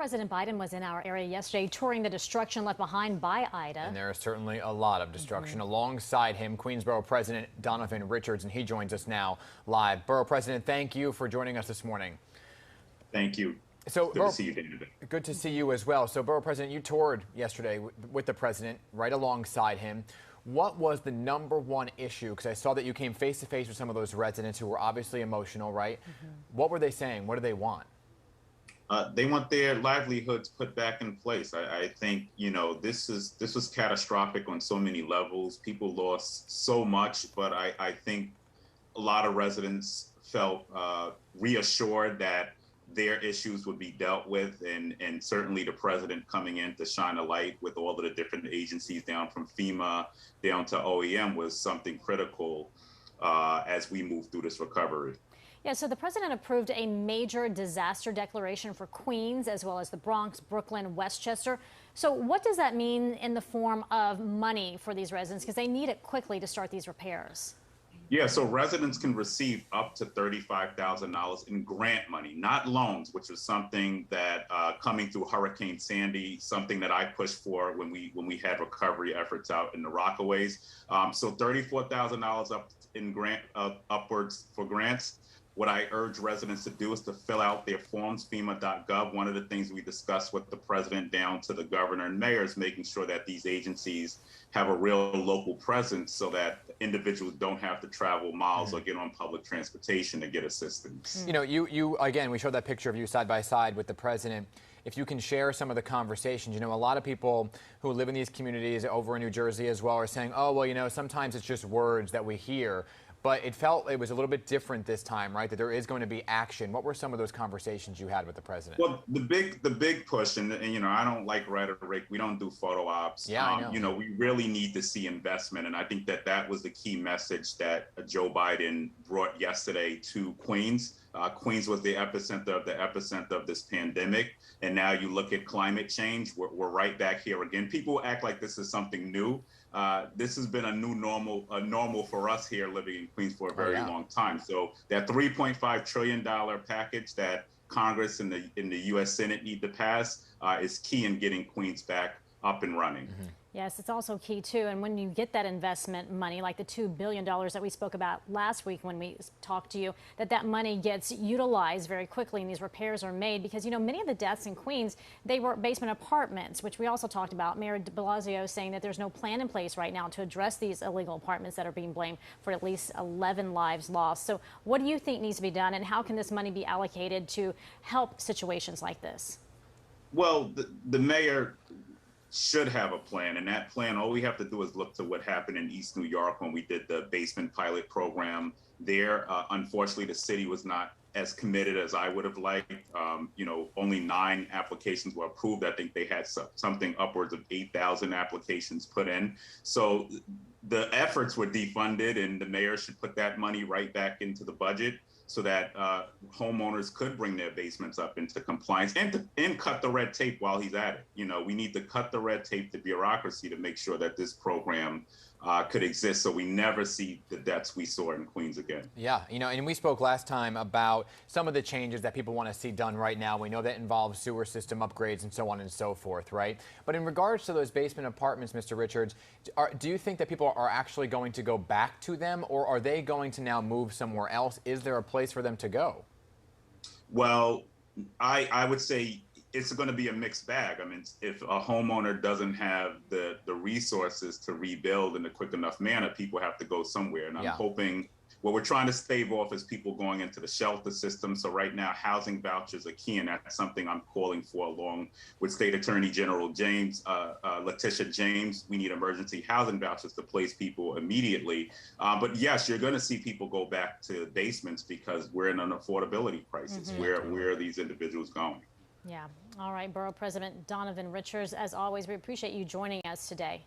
President Biden was in our area yesterday touring the destruction left behind by Ida. And there is certainly a lot of destruction. Alongside him, Borough President Donovan Richards, and he joins us now live. Borough President, thank you for joining us this morning. Thank you. So, good to see you, David. Good to see you as well. So, Borough President, you toured yesterday with the president, right alongside him. What was the #1 issue? Because I saw that you came face to face with some of those residents who were obviously emotional, right? What were they saying? What do they want? They want their livelihoods put back in place. I think, this was catastrophic on so many levels. People lost so much, but I think a lot of residents felt reassured that their issues would be dealt with, and certainly the president coming in to shine a light with all of the different agencies down from FEMA down to OEM was something critical as we move through this recovery. Yeah, so the president approved a major disaster declaration for Queens as well as the Bronx, Brooklyn, Westchester. So what does that mean in the form of money for these residents? Because they need it quickly to start these repairs. Yeah, so residents can receive up to $35,000 in grant money, not loans, which was something that coming through Hurricane Sandy, something that I pushed for when we had recovery efforts out in the Rockaways. So $34,000 up in upwards for grants. What I urge residents to do is to fill out their forms, FEMA.gov. One of the things we discussed with the president down to the governor and mayor is making sure that these agencies have a real local presence so that individuals don't have to travel miles or get on public transportation to get assistance. You know, you again, we showed that picture of you side by side with the president. If you can share some of the conversations, a lot of people who live in these communities over in New Jersey as well are saying, oh, well, sometimes it's just words that we hear. But it felt it was a little bit different this time, right? That there is going to be action. What were some of those conversations you had with the president? Well, the big push, and I don't like rhetoric. We don't do photo ops. Yeah, I know. We really need to see investment, and I think that was the key message that Joe Biden brought yesterday to Queens. Queens was the epicenter of this pandemic, and now you look at climate change. We're right back here again. People act like this is something new. This has been a new normal for us here living in Queens for a very long time. So that $3.5 trillion package that Congress and the U.S. Senate need to pass is key in getting Queens back up and running. Yes, it's also key, too. And when you get that investment money, like the $2 billion that we spoke about last week when we talked to you, that money gets utilized very quickly and these repairs are made because, many of the deaths in Queens, they were basement apartments, which we also talked about. Mayor de Blasio saying that there's no plan in place right now to address these illegal apartments that are being blamed for at least 11 lives lost. So what do you think needs to be done, and how can this money be allocated to help situations like this? Well, the mayor should have a plan, and that plan, all we have to do is look to what happened in East New York when we did the basement pilot program there. Unfortunately, the city was not as committed as I would have liked. Only 9 applications were approved. I think they had something upwards of 8,000 applications put in. So the efforts were defunded, and the mayor should put that money right back into the budget so that homeowners could bring their basements up into compliance and cut the red tape while he's at it. We need to cut the red tape, the bureaucracy, to make sure that this program could exist so we never see the deaths we saw in Queens again. Yeah, and we spoke last time about some of the changes that people want to see done right now. We know that involves sewer system upgrades and so on and so forth, right? But in regards to those basement apartments, Mr. Richards, do you think that people are actually going to go back to them, or are they going to now move somewhere else? Is there a place for them to go? Well, I would say it's going to be a mixed bag. I mean, if a homeowner doesn't have the resources to rebuild in a quick enough manner, people have to go somewhere. And I'm hoping what we're trying to stave off is people going into the shelter system. So right now, housing vouchers are key, and that's something I'm calling for along with State Attorney General Letitia James. We need emergency housing vouchers to place people immediately. But yes, you're going to see people go back to basements because we're in an affordability crisis. Where are these individuals going? Yeah. All right, Borough President Donovan Richards, as always, we appreciate you joining us today.